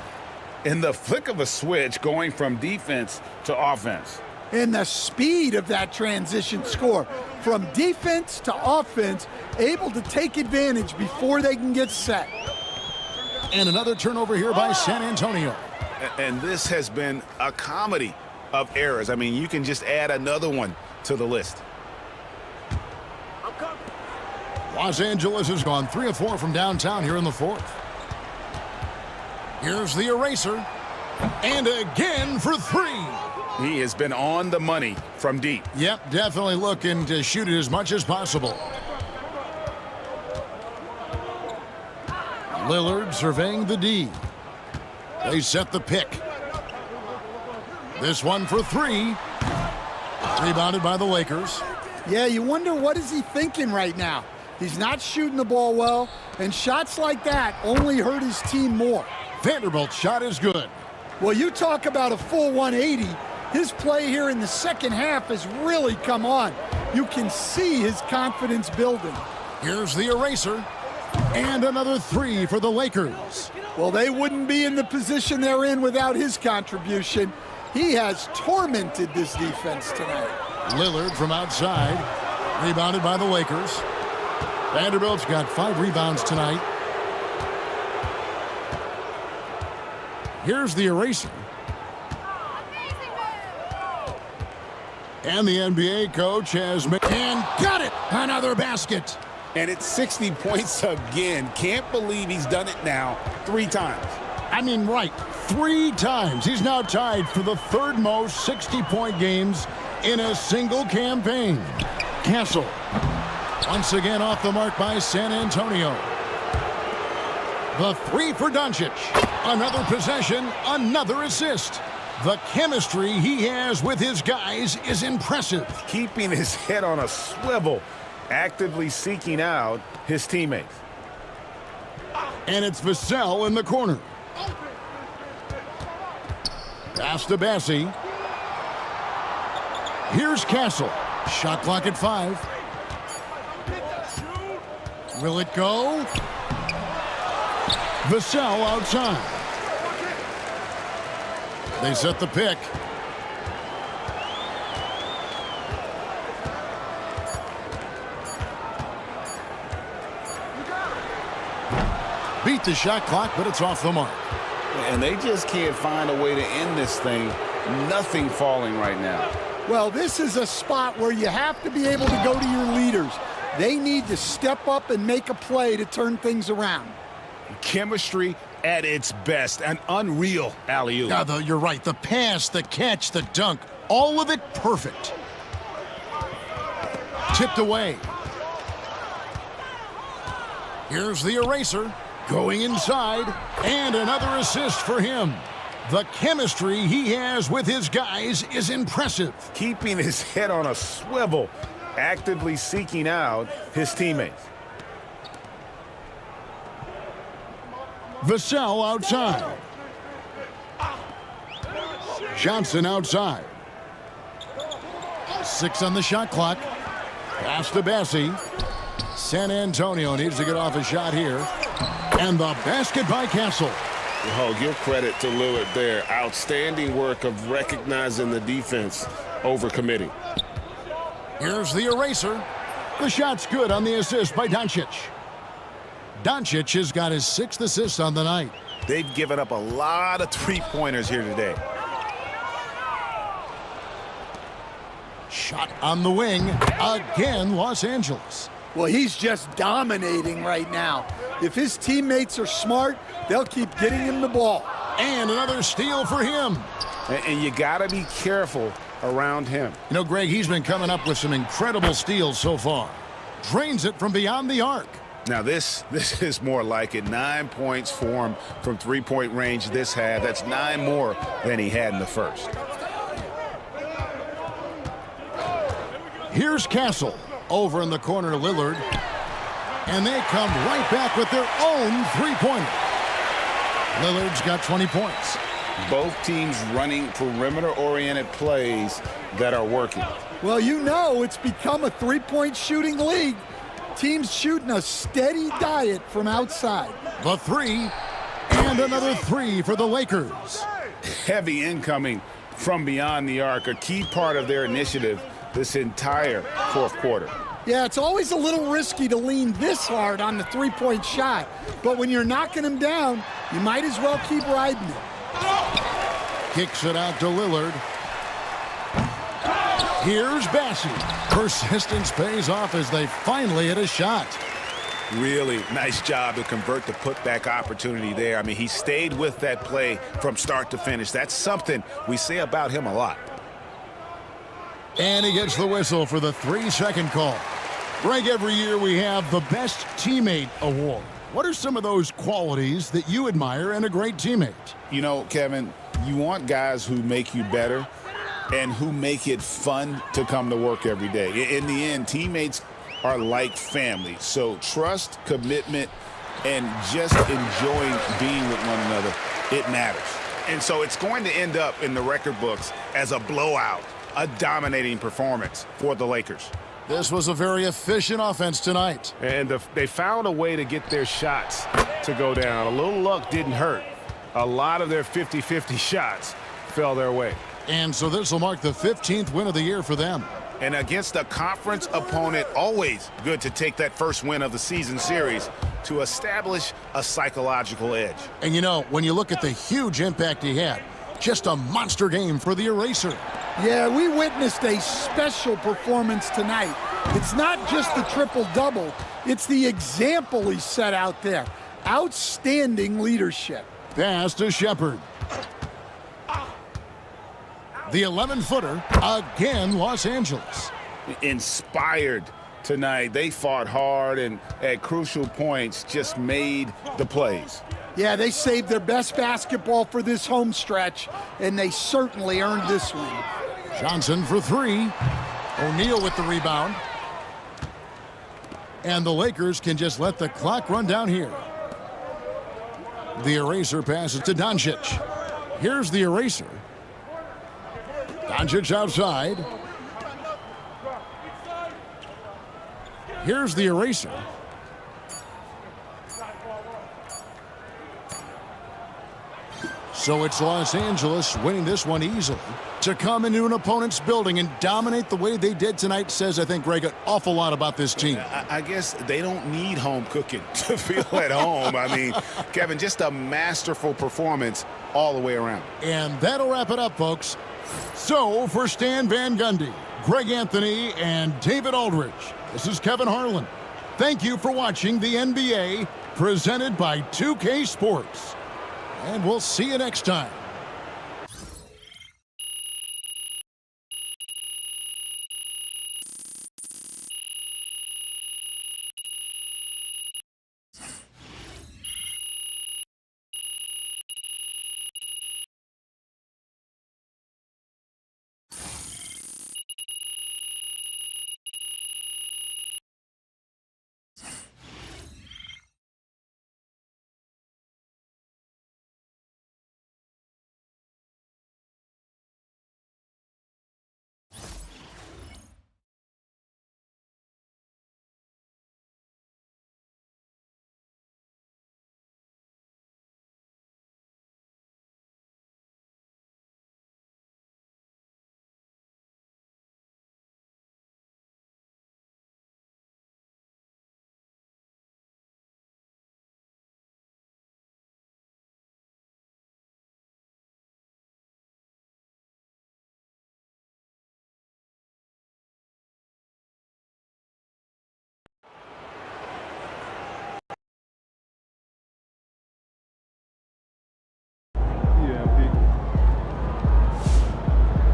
In the flick of a switch, going from defense to offense. And the speed of that transition score. From defense to offense, able to take advantage before they can get set. And another turnover here by San Antonio. And this has been a comedy of errors. I mean, you can just add another one to the list. Los Angeles has gone 3 of 4 from downtown here in the fourth. Here's the eraser. And again for 3. He has been on the money from deep. Yep, definitely looking to shoot it as much as possible. Lillard surveying the D. They set the pick. This one for 3. Rebounded by the Lakers. Yeah, you wonder what is he thinking right now. He's not shooting the ball well, and shots like that only hurt his team more. Vanderbilt's shot is good. Well, you talk about a full 180. His play here in the second half has really come on. You can see his confidence building. Here's the eraser. And another 3 for the Lakers. Well, they wouldn't be in the position they're in without his contribution. He has tormented this defense tonight. Lillard from outside. Rebounded by the Lakers. Vanderbilt's got 5 rebounds tonight. Here's the eraser. And the NBA coach has made, and got it! Another basket. And it's 60 points again. Can't believe he's done it now 3 times. I mean, right, 3 times. He's now tied for the 3rd most 60-point games in a single campaign. Castle, once again off the mark by San Antonio. The 3 for Doncic. Another possession, another assist. The chemistry he has with his guys is impressive. Keeping his head on a swivel, actively seeking out his teammates. And it's Vassell in the corner. Pass to Bassi. Here's Castle. Shot clock at 5. Will it go? Vassell outside. They set the pick. Beat the shot clock, but it's off the mark. And they just can't find a way to end this thing. Nothing falling right now. Well, this is a spot where you have to be able to go to your leaders. They need to step up and make a play to turn things around. Chemistry at its best. An unreal alley-oop. Yeah, you're right. The pass, the catch, the dunk, all of it perfect. Tipped away. Here's the eraser. Going inside. And another assist for him. The chemistry he has with his guys is impressive. Keeping his head on a swivel, actively seeking out his teammates. Vassell outside. Johnson outside. 6 on the shot clock. Pass to Bassi. San Antonio needs to get off a shot here. And the basket by Castle. Oh, give credit to Lillard there. Outstanding work of recognizing the defense over committing. Here's the eraser. The shot's good on the assist by Doncic. Doncic has got his 6th assist on the night. They've given up a lot of 3-pointers here today. Shot on the wing. Again, Los Angeles. Well, he's just dominating right now. If his teammates are smart, they'll keep getting him the ball. And another steal for him. And you got to be careful around him. You know, Greg, he's been coming up with some incredible steals so far. Drains it from beyond the arc. Now, this is more like it. 9 points for him from 3-point range this half. That's 9 more than he had in the first. Here's Castle. Over in the corner, Lillard. And they come right back with their own 3-pointer. Lillard's got 20 points. Both teams running perimeter-oriented plays that are working. Well, you know it's become a 3-point shooting league. Teams shooting a steady diet from outside. The 3, and another 3 for the Lakers. Heavy incoming from beyond the arc, a key part of their initiative this entire fourth quarter. Yeah, it's always a little risky to lean this hard on the three-point shot, but when you're knocking them down, you might as well keep riding it. Kicks it out to Lillard. Here's Bassey. Persistence pays off as they finally hit a shot. Really nice job to convert the putback opportunity there. I mean, he stayed with that play from start to finish. That's something we say about him a lot. And he gets the whistle for the 3-second call. Greg, every year we have the Best Teammate Award. What are some of those qualities that you admire in a great teammate? You know, Kevin, you want guys who make you better and who make it fun to come to work every day. In the end, teammates are like family. So trust, commitment, and just enjoying being with one another, it matters. And so it's going to end up in the record books as a blowout, a dominating performance for the Lakers. This was a very efficient offense tonight. And they found a way to get their shots to go down. A little luck didn't hurt. A lot of their 50-50 shots fell their way. And so this will mark the 15th win of the year for them. And against a conference opponent, always good to take that first win of the season series to establish a psychological edge. And you know, when you look at the huge impact he had, just a monster game for the Eraser. Yeah, we witnessed a special performance tonight. It's not just the triple-double, it's the example he set out there. Outstanding leadership. Pass to Shepard. The 11-footer, again, Los Angeles. Inspired tonight. They fought hard and at crucial points just made the plays. Yeah, they saved their best basketball for this home stretch, and they certainly earned this one. Johnson for three. O'Neal with the rebound. And the Lakers can just let the clock run down here. The Eraser passes to Doncic. Here's the Eraser. Doncic outside. Here's the Eraser. So it's Los Angeles winning this one easily. To come into an opponent's building and dominate the way they did tonight says, I think, Greg, an awful lot about this team. I guess they don't need home cooking to feel at home. I mean, Kevin, just a masterful performance all the way around. And that'll wrap it up, folks. So for Stan Van Gundy, Greg Anthony, and David Aldridge, this is Kevin Harlan. Thank you for watching the NBA presented by 2K Sports. And we'll see you next time.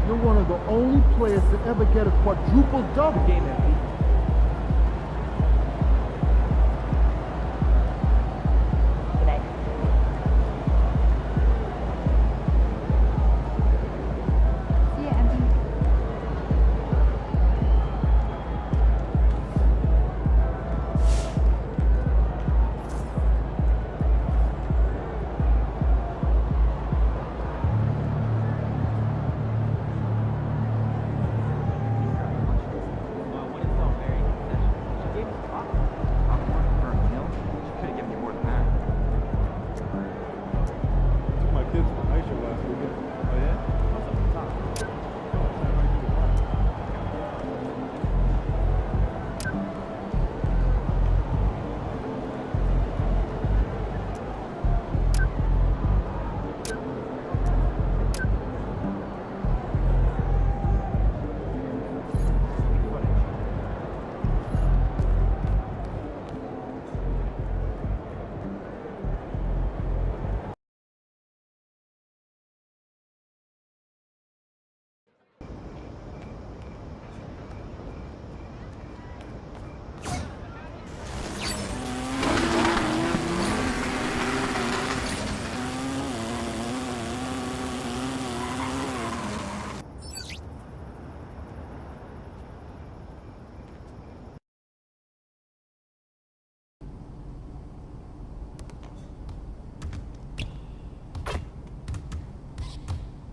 You're one of the only players to ever get a quadruple double. Game MVP. Good night. See ya, MP.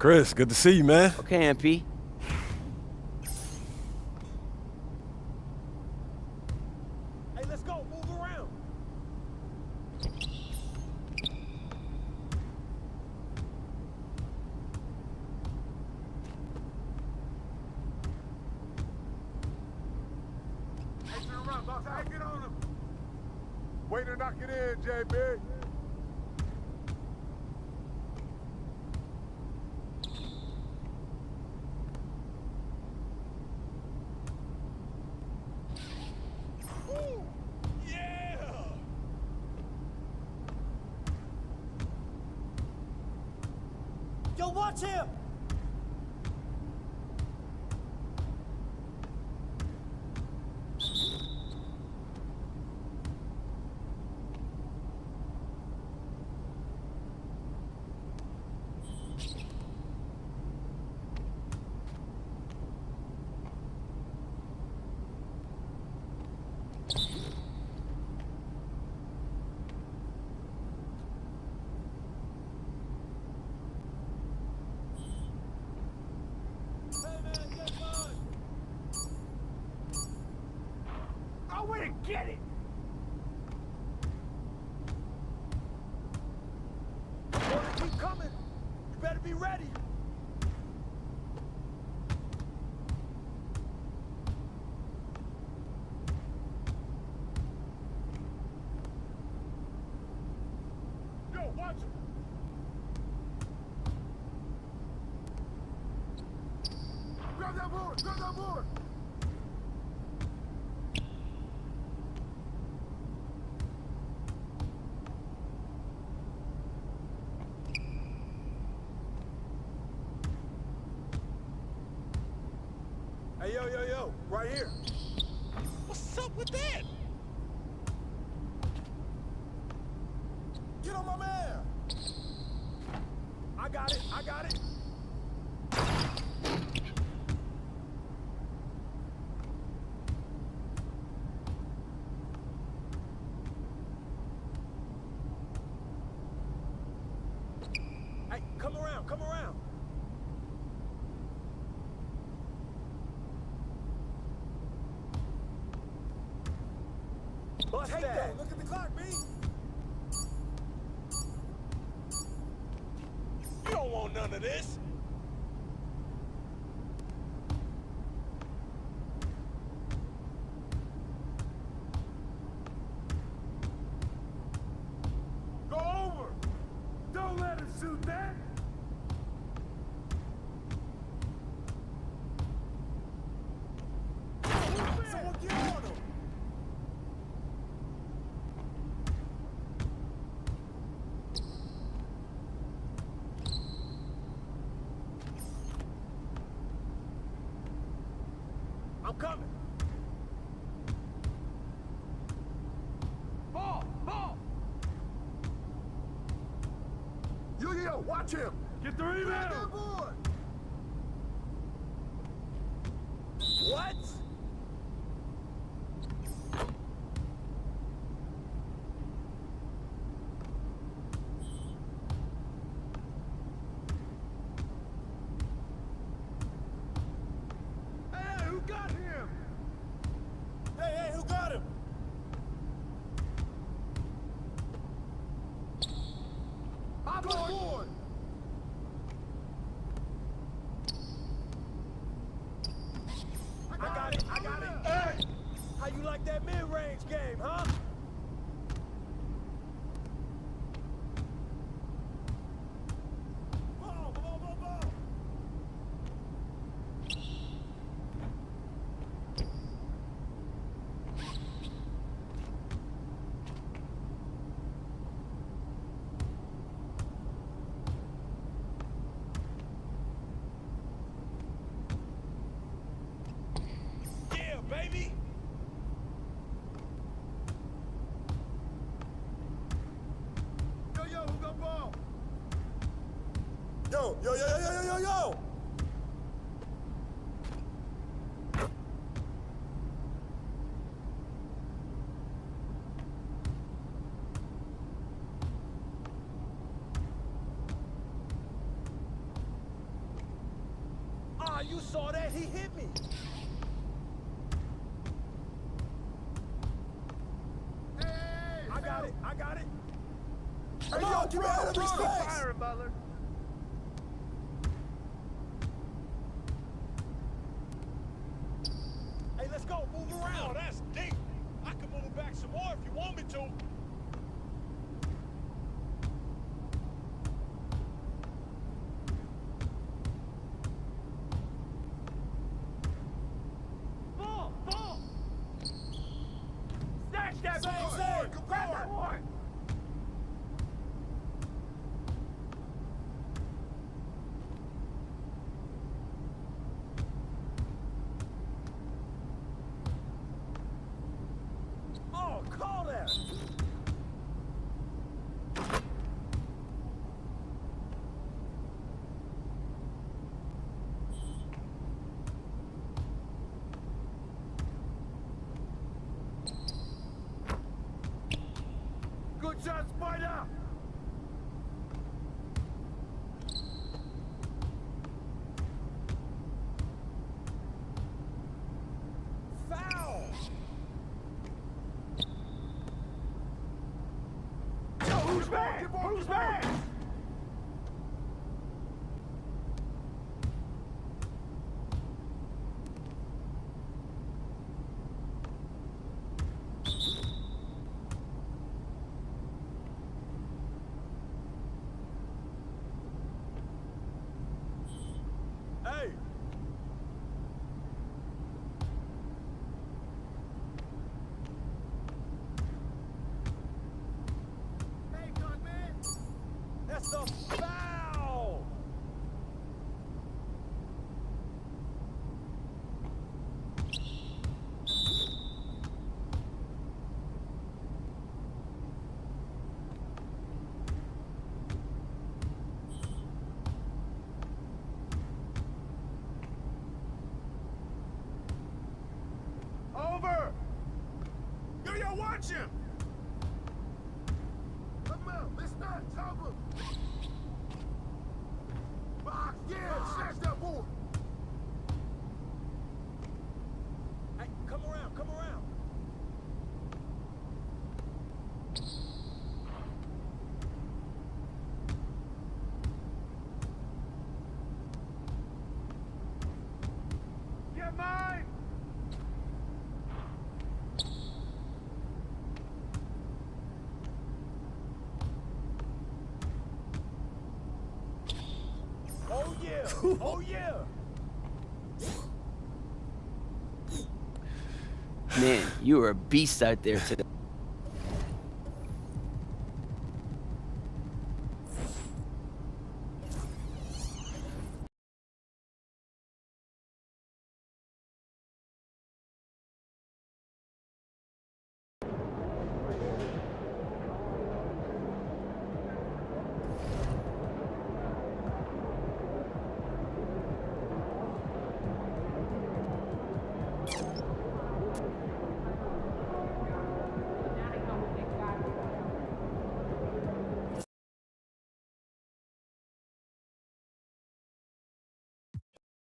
Chris, good to see you, man. Okay, MP. Hey, let's go. Move around. Hey, turn around, boss. Hey, get on him. Way to knock it in, JB. Yo, watch him! Get it! Keep coming. You better be ready. Yo, watch him! Grab that board! Grab that board! Hey, yo, right here. What's up with that? Get on my man. I got it. Hey, come around. Bust that. Look at the clock, B. You don't want none of this. Go over! Don't let him shoot that! Someone get on him. I'm coming. Ball! Yo, watch him! Get the rebound! What? Hey, who got him? Hey, who got him? I'm on board! I got it. Hey! How you like that mid-range game, huh? Ball! Yeah, baby! you saw that. He hit me. I got it. I got it. Come on, get out of his face. Fire, Butler. Hey, let's go. Move around. Oh, that's deep. I can move it back some more if you want me to. Ball. Snatch that ball. Grab that one. Oh, call that. Good shot, Spider. Foul. Who's back? Who's back? Hey. That's a foul! Over! Yo, watch him! Come on, let's not top him! Box, yeah, snatch that board! Hey, come around, come around! Get mine! Oh yeah! Oh yeah! Man, you were a beast out there today.